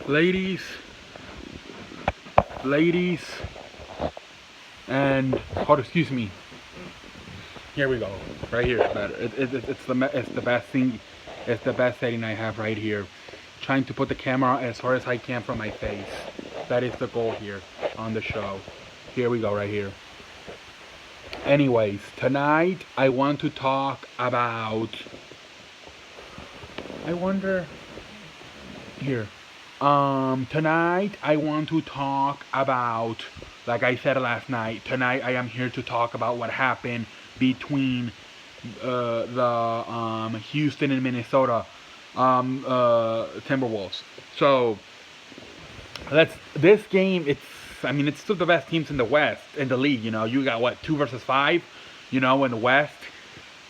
ladies, and excuse me. Here we go, right here. It's the best thing. It's the best setting I have right here. Trying to put the camera as far as I can from my face. That is the goal here on the show. Here we go, right here. Anyways, tonight I want to talk about. I wonder. Here. Tonight I want to talk about, like I said last night, tonight I am here to talk about what happened between the Houston and Minnesota Timberwolves. So this game. It's still the best teams in the West in the league. You got what, 2 versus 5, in the West,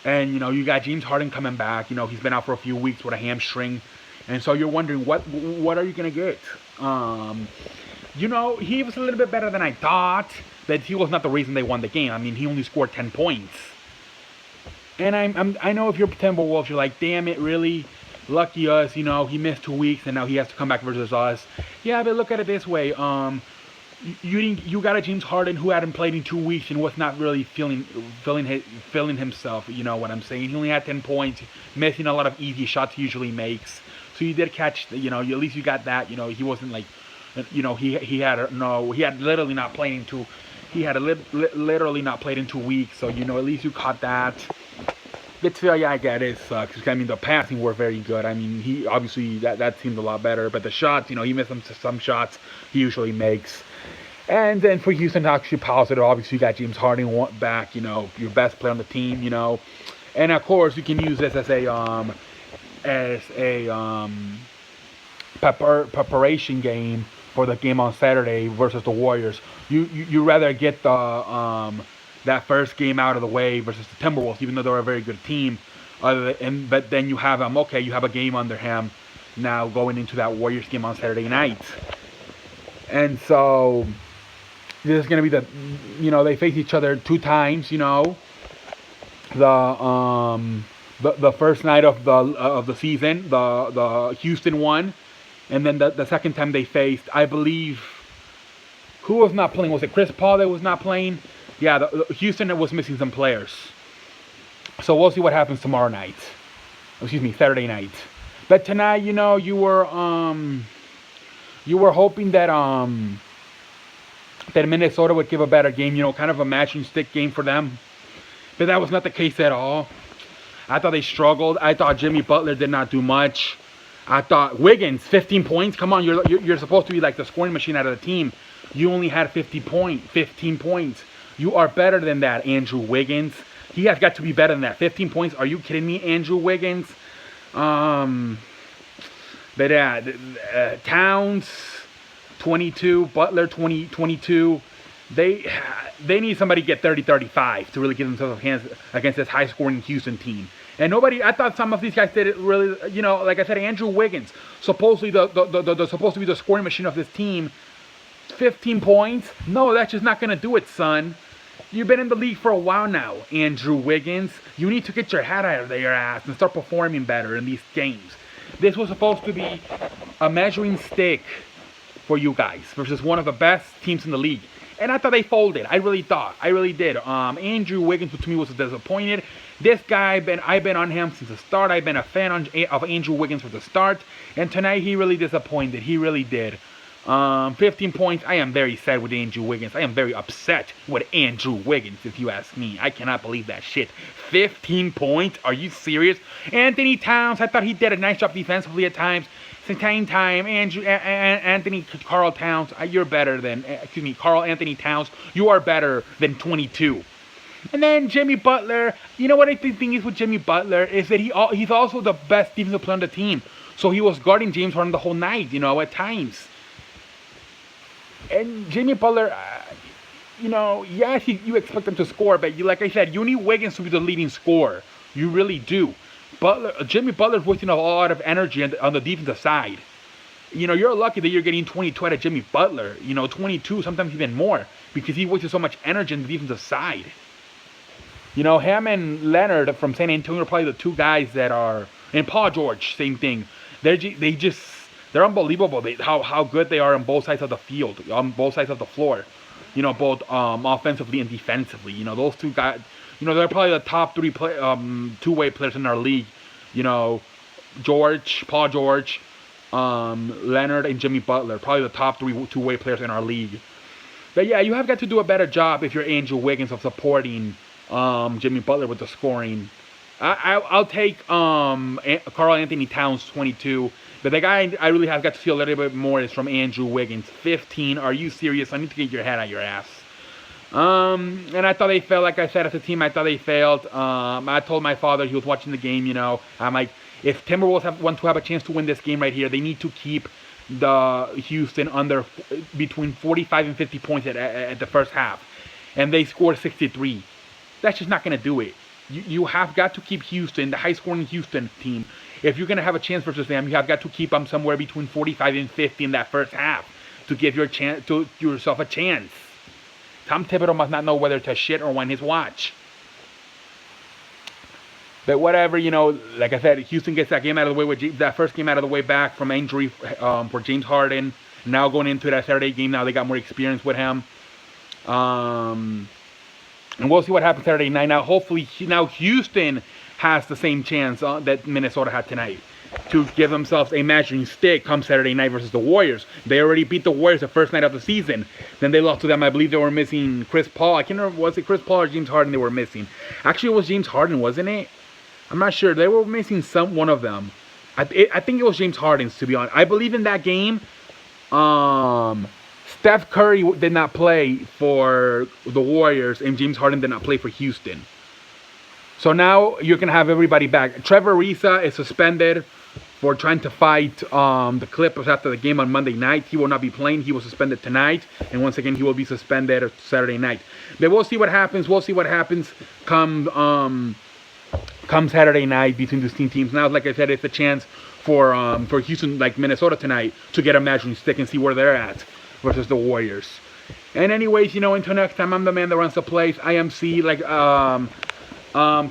and you got James Harden coming back. He's been out for a few weeks with a hamstring. And so you're wondering what are you gonna get? He was a little bit better than I thought, but he was not the reason they won the game. He only scored 10 points. And I know if you're Timberwolves, you're like, damn it, really? Lucky us, he missed 2 weeks and now he has to come back versus us. Yeah, but look at it this way. You got a James Harden who hadn't played in 2 weeks and was not really feeling himself. You know what I'm saying? He only had 10 points, missing a lot of easy shots he usually makes. So you did catch, at least you got that. He wasn't like, he had literally not played in 2. He had literally not played in 2 weeks. So at least you caught that. But still, yeah, I get it sucks. The passing were very good. He obviously that seemed a lot better. But the shots, he missed some shots he usually makes. And then for Houston to actually positive, obviously you got James Harden back. Your best player on the team. And of course you can use this as a preparation game for the game on Saturday versus the Warriors. You rather get the that first game out of the way versus the Timberwolves, even though they're a very good team. But then you have you have a game under him now going into that Warriors game on Saturday night. And so this is going to be they face each other 2 times. The first night of the season, the Houston won, and then the second time they faced, I believe, who was not playing? Was it Chris Paul that was not playing? Yeah, the Houston was missing some players. So we'll see what happens tomorrow night. Saturday night. But tonight, you were hoping that that Minnesota would give a better game, kind of a matching stick game for them. But that was not the case at all. I thought they struggled. I thought Jimmy Butler did not do much. I thought Wiggins, 15 points. Come on, you're supposed to be like the scoring machine out of the team. You only had 15 points. You are better than that, Andrew Wiggins. He has got to be better than that. 15 points. Are you kidding me, Andrew Wiggins? But yeah, Towns, 22. Butler, 22. They need somebody to get 30-35 to really give themselves a chance against this high-scoring Houston team. And I thought some of these guys did it really, like I said, Andrew Wiggins, supposedly the supposed to be the scoring machine of this team, 15 points? No, that's just not going to do it, son. You've been in the league for a while now, Andrew Wiggins. You need to get your head out of your ass and start performing better in these games. This was supposed to be a measuring stick for you guys versus one of the best teams in the league. And I thought they folded. I really did. Andrew Wiggins, to me, was disappointed. This guy, I've been on him since the start. I've been a fan of Andrew Wiggins from the start. And tonight, he really disappointed. He really did. 15 points. I am very sad with Andrew Wiggins. I am very upset with Andrew Wiggins, if you ask me. I cannot believe that shit. 15 points? Are you serious? Anthony Towns, I thought he did a nice job defensively at times. Carl Towns, you're better than, Carl Anthony Towns, you are better than 22. And then Jimmy Butler, what I think is with Jimmy Butler is that he's also the best defensive player on the team. So he was guarding James Harden the whole night, at times. And Jimmy Butler, yes, you expect him to score, but like I said, you need Wiggins to be the leading scorer. You really do. Jimmy Butler's wasting a lot of energy on the defensive side. You're lucky that you're getting 22 out of Jimmy Butler. 22, sometimes even more, because he wasted so much energy on the defensive side. Him and Leonard from San Antonio are probably the 2 guys that are, and Paul George, same thing. They they're unbelievable. How good they are on both sides of the field, on both sides of the floor. You know, both offensively and defensively. You know, those two guys. You know, they're probably the top three two-way players in our league. You know, Paul George, Leonard, and Jimmy Butler. Probably the top three two-way players in our league. But yeah, you have got to do a better job if you're Andrew Wiggins of supporting Jimmy Butler with the scoring. I'll take Karl Anthony Towns 22. But the guy I really have got to see a little bit more is from Andrew Wiggins 15. Are you serious? I need to get your head out of your ass. And I thought they failed. Like I said, as a team, I thought they failed. I told my father, he was watching the game, you know. I'm like, if Timberwolves want to have a chance to win this game right here, they need to keep the Houston under between 45 and 50 points at the first half. And they scored 63. That's just not going to do it. You have got to keep Houston, the high-scoring Houston team. If you're going to have a chance versus them, you have got to keep them somewhere between 45 and 50 in that first half to give yourself a chance. Tom Thibodeau must not know whether to shit or wind his watch. But whatever, you know, like I said, Houston gets that game out of the way with that first game out of the way back from injury for James Harden. Now going into that Saturday game, now they got more experience with him. And we'll see what happens Saturday night. Now, hopefully, now Houston has the same chance that Minnesota had tonight to give themselves a measuring stick come Saturday night versus the Warriors. They already beat the Warriors the first night of the season. Then they lost to them. I believe they were missing Chris Paul. I can't remember, was it Chris Paul or James Harden they were missing? Actually, it was James Harden, wasn't it? I'm not sure. They were missing one of them. I think it was James Harden's, to be honest. I believe in that game, Steph Curry did not play for the Warriors, and James Harden did not play for Houston. So now you're going to have everybody back. Trevor Ariza is suspended for trying to fight the Clippers after the game on Monday night. He will not be playing. He was suspended tonight. And once again, he will be suspended Saturday night. But we'll see what happens. We'll see what happens come Saturday night between these teams. Now, like I said, it's a chance for Houston, like Minnesota tonight, to get a measuring stick and see where they're at versus the Warriors. And anyways, you know, until next time, I'm the man that runs the place. IMC, like,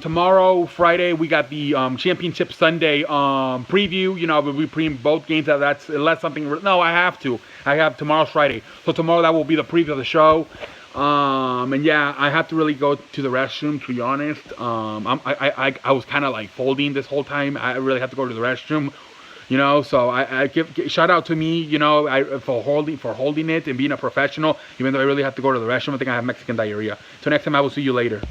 tomorrow, Friday, we got the Championship Sunday preview. You know, we'll be previewing both games. That's unless something. No, I have to. I have tomorrow's Friday, so tomorrow that will be the preview of the show. And yeah, I have to really go to the restroom. To be honest, I was kind of like folding this whole time. I really have to go to the restroom. You know, so I give shout out to me. You know, for holding it and being a professional. Even though I really have to go to the restroom, I think I have Mexican diarrhea. So next time, I will see you later.